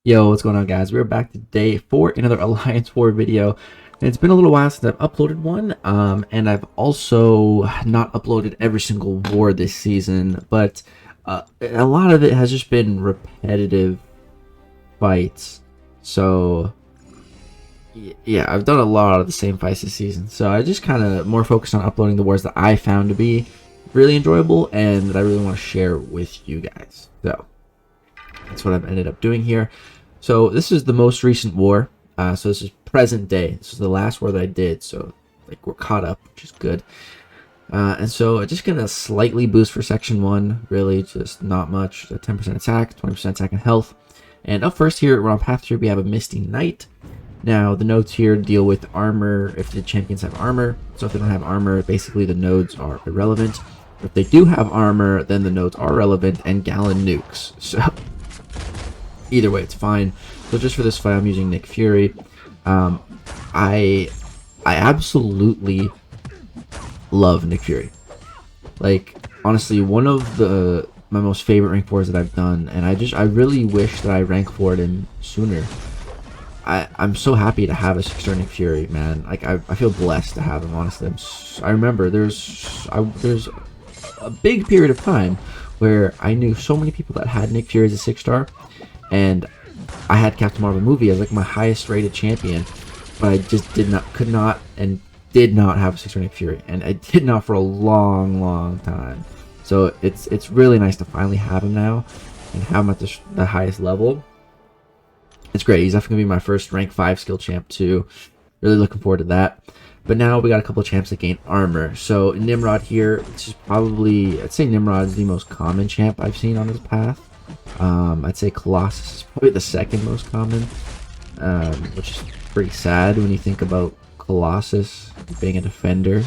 Yo, what's going on, guys? We're back today for another Alliance War video. And it's been a little while since I've uploaded one, and I've also not uploaded every single war this season, but a lot of it has just been repetitive fights. So yeah, I've done a lot of the same fights this season, so I just kind of more focused on uploading the wars that I found to be really enjoyable and that I really want to share with you guys. So that's what I've ended up doing here. So this is the most recent war. So this is present day. This is the last war that I did. So like we're caught up, which is good. And so just gonna slightly boost for section 1. Really, just not much. 10% attack, 20% attack and health. And up first here, we're on path 3. We have a Misty Knight. Now the nodes here deal with armor if the champions have armor. So if they don't have armor, basically the nodes are irrelevant. If they do have armor, then the nodes are relevant and Galan nukes. So either way, it's fine. So just for this fight, I'm using Nick Fury. I absolutely love Nick Fury. Like, honestly, one of my most favorite rank 4s that I've done, and I really wish that I rank 4'd him sooner. I'm so happy to have a 6-star Nick Fury, man. Like, I feel blessed to have him, honestly. I remember there's a big period of time where I knew so many people that had Nick Fury as a 6-star, and I had Captain Marvel movie as like my highest rated champion, but I just did not have a 6-star Nick Fury, and I did not for a long time. So it's really nice to finally have him now and have him at the highest level. It's great. He's definitely gonna be my first rank 5 skill champ too. Really looking forward to that. But now we got a couple of champs that gain armor. So Nimrod here, this is probably, I'd say Nimrod is the most common champ I've seen on his path. I'd say Colossus is probably the second most common, which is pretty sad when you think about Colossus being a defender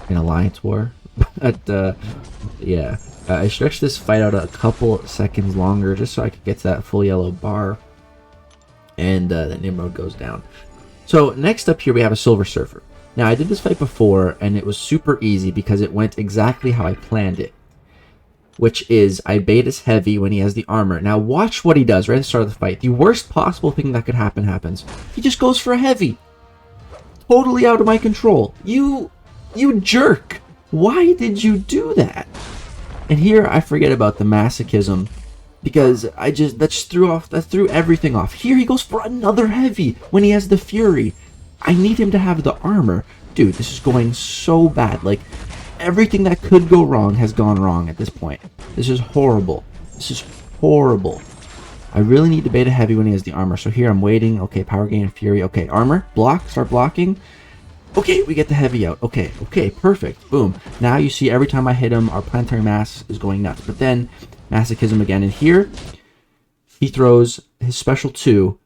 in Alliance War. But yeah, I stretched this fight out a couple seconds longer just so I could get to that full yellow bar, and that Nimrod goes down. So next up here we have a Silver Surfer. Now I did this fight before and it was super easy because it went exactly how I planned it, which is I bait his heavy when he has the armor. Now watch what he does right at the start of the fight. The worst possible thing that could happen happens. He just goes for a heavy. Totally out of my control. You jerk. Why did you do that? And here I forget about the masochism because that just threw everything off. Here he goes for another heavy when he has the Fury. I need him to have the armor. Dude, this is going so bad. Like, everything that could go wrong has gone wrong at this point. This is horrible. This is horrible. I really need to bait a heavy when he has the armor. So here I'm waiting. Okay, power gain, Fury. Okay, armor. Block. Start blocking. Okay, we get the heavy out. Okay, perfect. Boom. Now you see every time I hit him, our planetary mass is going nuts. But then, masochism again. And here, he throws his special 2.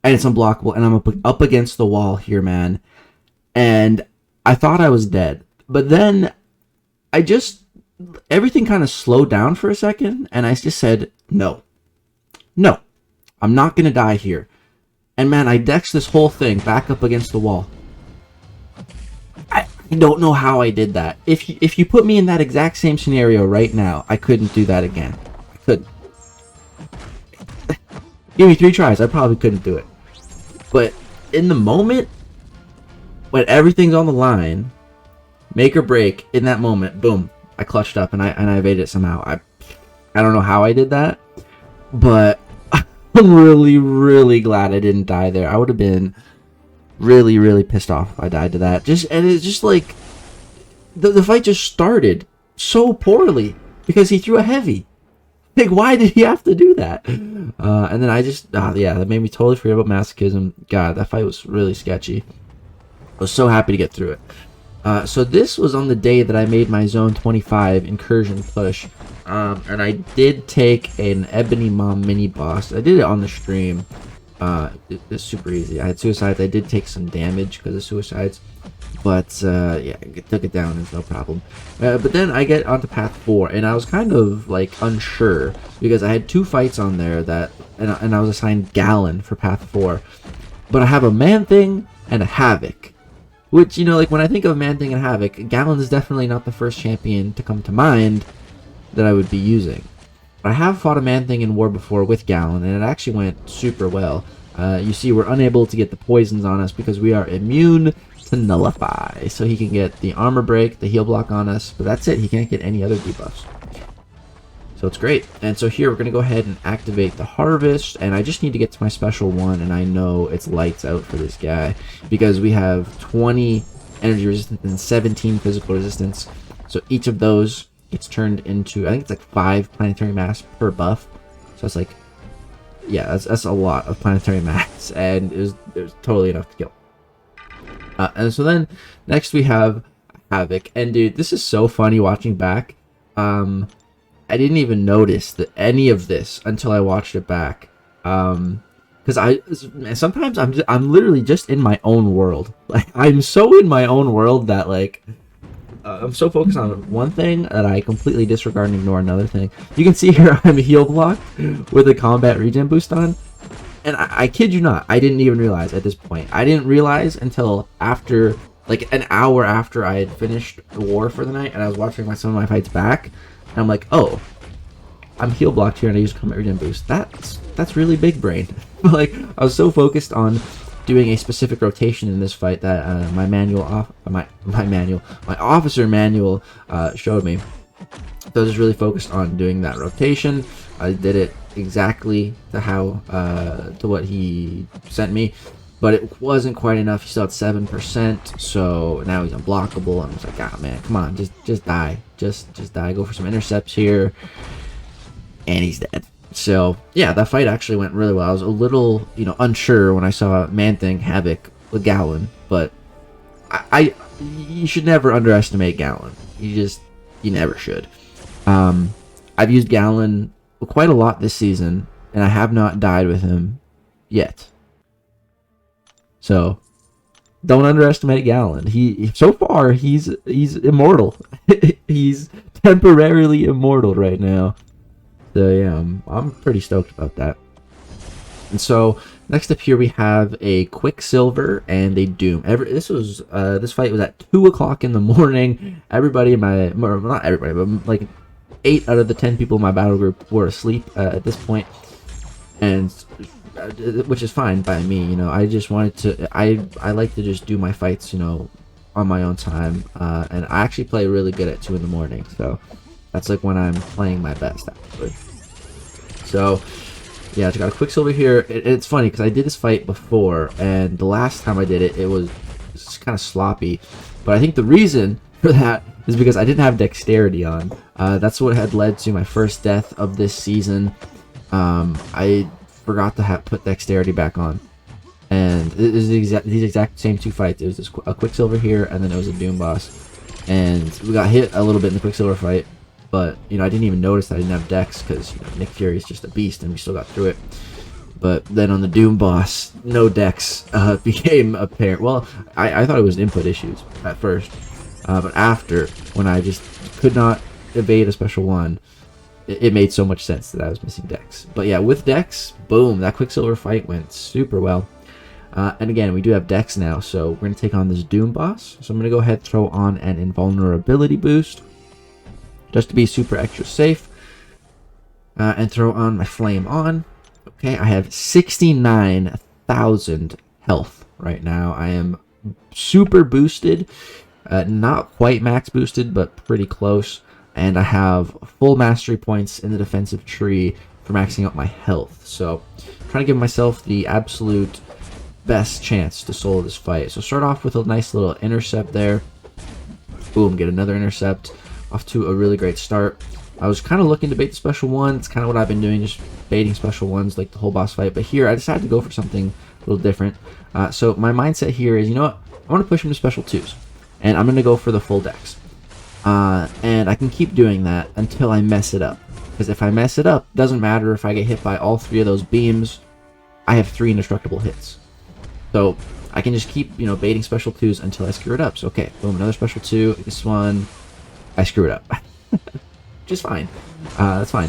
And it's unblockable. And I'm up against the wall here, man. And I thought I was dead. But then everything kind of slowed down for a second, and I just said, no, I'm not going to die here. And man, I dexed this whole thing back up against the wall. I don't know how I did that. If you put me in that exact same scenario right now, I couldn't do that again. I couldn't. Give me 3 tries, I probably couldn't do it. But in the moment, when everything's on the line, make or break, in that moment, boom, I clutched up and I evaded it somehow. I don't know how I did that, but I'm really glad I didn't die there. I would have been really pissed off if I died to that. And it's just like the fight just started so poorly because he threw a heavy. Like, why did he have to do that? And then yeah, that made me totally forget about masochism. God, that fight was really sketchy. I was so happy to get through it. So this was on the day that I made my Zone 25 incursion push. And I did take an Ebony Mom mini boss. I did it on the stream. It's super easy. I had suicides. I did take some damage because of suicides. But yeah, I took it down. It's no problem. But then I get onto path 4. And I was kind of like unsure because I had 2 fights on there and I was assigned Galan for path 4. But I have a Man-Thing and a Havoc. Which, you know, like when I think of Man-Thing and Havoc, Galan is definitely not the first champion to come to mind that I would be using. But I have fought a Man-Thing in war before with Galan, and it actually went super well. You see, we're unable to get the poisons on us because we are immune to Nullify. So he can get the armor break, the heal block on us, but that's it. He can't get any other debuffs. So it's great. And so here we're going to go ahead and activate the Harvest, and I just need to get to my special one, and I know it's lights out for this guy because we have 20 energy resistance and 17 physical resistance. So each of those gets turned into, I think it's like 5 planetary mass per buff. So it's like, yeah, that's a lot of planetary mass, and it was totally enough to kill. And so then next we have Havoc, and dude, this is so funny watching back. I didn't even notice that any of this until I watched it back. Because sometimes I'm literally just in my own world. Like, I'm so in my own world that like I'm so focused on one thing that I completely disregard and ignore another thing. You can see here I'm heal blocked with a combat regen boost on, and I kid you not, I didn't even realize at this point. I didn't realize until after, like, an hour after I had finished the war for the night, and I was watching some of my fights back, and I'm like, oh, I'm heal blocked here and I use combat regen boost. That's really big brain. Like, I was so focused on doing a specific rotation in this fight that my officer manual showed me. So I was just really focused on doing that rotation. I did it exactly to what he sent me, but it wasn't quite enough. He still had 7%, so now he's unblockable. I'm just like, ah, man, come on, just die, just die. Go for some intercepts here, and he's dead. So yeah, that fight actually went really well. I was a little, unsure when I saw Man-Thing Havoc with Galan, but you should never underestimate Galan. You never should. I've used Galan quite a lot this season, and I have not died with him yet. So don't underestimate Galan. So far he's immortal. He's temporarily immortal right now. So yeah, I'm pretty stoked about that. And so next up here we have a Quicksilver and a Doom. This fight was at 2 o'clock in the morning. Everybody in my, well, not everybody, but like 8 out of the 10 people in my battle group were asleep at this point, and which is fine by me. I just wanted to. I like to just do my fights, on my own time, and I actually play really good at 2 in the morning. So that's like when I'm playing my best, actually. So yeah, I got a Quicksilver here. It's funny because I did this fight before, and the last time I did it, it was kind of sloppy. But I think the reason for that is because I didn't have dexterity on. That's what had led to my first death of this season. I forgot to put dexterity back on, and it was these exact same 2 fights. It was a Quicksilver here, and then it was a Doom boss, and we got hit a little bit in the Quicksilver fight. But, I didn't even notice that I didn't have dex because, Nick Fury is just a beast and we still got through it. But then on the Doom boss, no dex became apparent. Well, I thought it was input issues at first. But after, when I just could not evade a special one, it made so much sense that I was missing dex. But yeah, with dex, boom, that Quicksilver fight went super well. And again, we do have dex now, so we're going to take on this Doom boss. So I'm going to go ahead and throw on an invulnerability boost, just to be super extra safe, and throw on my flame on. Okay, I have 69,000 health right now. I am super boosted, not quite max boosted, but pretty close, and I have full mastery points in the defensive tree for maxing out my health. So I'm trying to give myself the absolute best chance to solo this fight. So start off with a nice little intercept there. Boom, get another intercept. Off to a really great start. I was kind of looking to bait the special one. It's kind of what I've been doing, just baiting special ones like the whole boss fight. But here, I decided to go for something a little different. So my mindset here is, I want to push him to special 2s. And I'm going to go for the full dex. And I can keep doing that until I mess it up. Because if I mess it up, doesn't matter if I get hit by all 3 of those beams. I have 3 indestructible hits. So I can just keep, baiting special 2s until I screw it up. So okay, boom, another special 2. This one, I screw it up. Just fine. That's fine.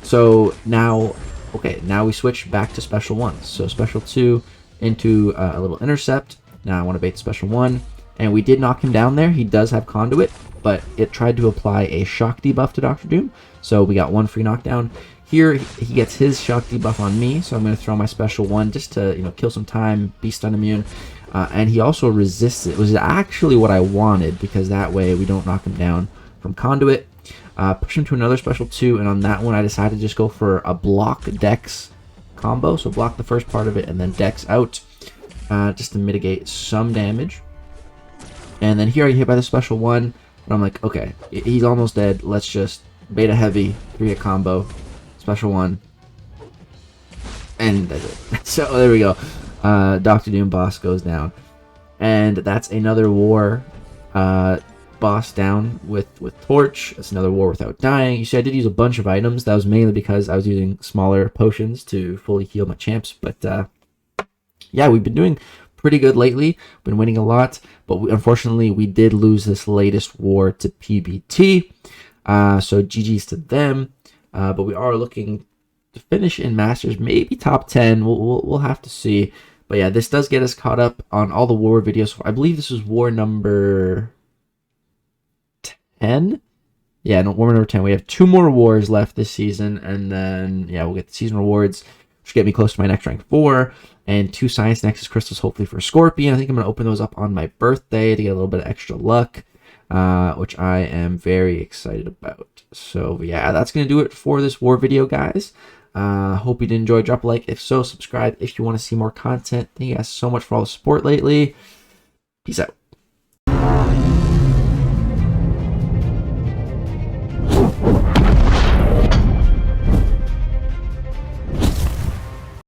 So now, okay, now we switch back to special 1s. So special 2 into a little intercept. Now I want to bait special 1. And we did knock him down there. He does have conduit, but it tried to apply a shock debuff to Dr. Doom. So we got 1 free knockdown. Here, he gets his shock debuff on me, so I'm going to throw my special 1 just to, kill some time, be stun immune. And he also resists it. It was actually what I wanted, because that way we don't knock him down from Conduit. Push him to another special 2, and on that one I decided to just go for a block Dex combo. So block the first part of it and then Dex out, just to mitigate some damage. And then here I get hit by the special 1, and I'm like, okay, he's almost dead. Let's just beta heavy, 3-hit combo. Special 1, and that's it. So there we go. Dr. Doom boss goes down, and that's another war boss down with Torch. That's another war without dying. You see, I did use a bunch of items. That was mainly because I was using smaller potions to fully heal my champs. But yeah, we've been doing pretty good lately. Been winning a lot, but unfortunately we did lose this latest war to PBT. So GG's to them. But we are looking to finish in Masters, maybe top 10. We'll have to see. But yeah, this does get us caught up on all the war videos. I believe this was war number 10. Yeah, no, war number 10. We have 2 more wars left this season, and then yeah, we'll get the season rewards, which get me close to my next rank 4, and 2 Science Nexus crystals, hopefully for Scorpion. I think I'm gonna open those up on my birthday to get a little bit of extra luck. Which I am very excited about. So yeah, that's going to do it for this war video, guys. Hope you did enjoy. Drop a like if so, subscribe if you want to see more content. Thank you guys so much for all the support lately. Peace out.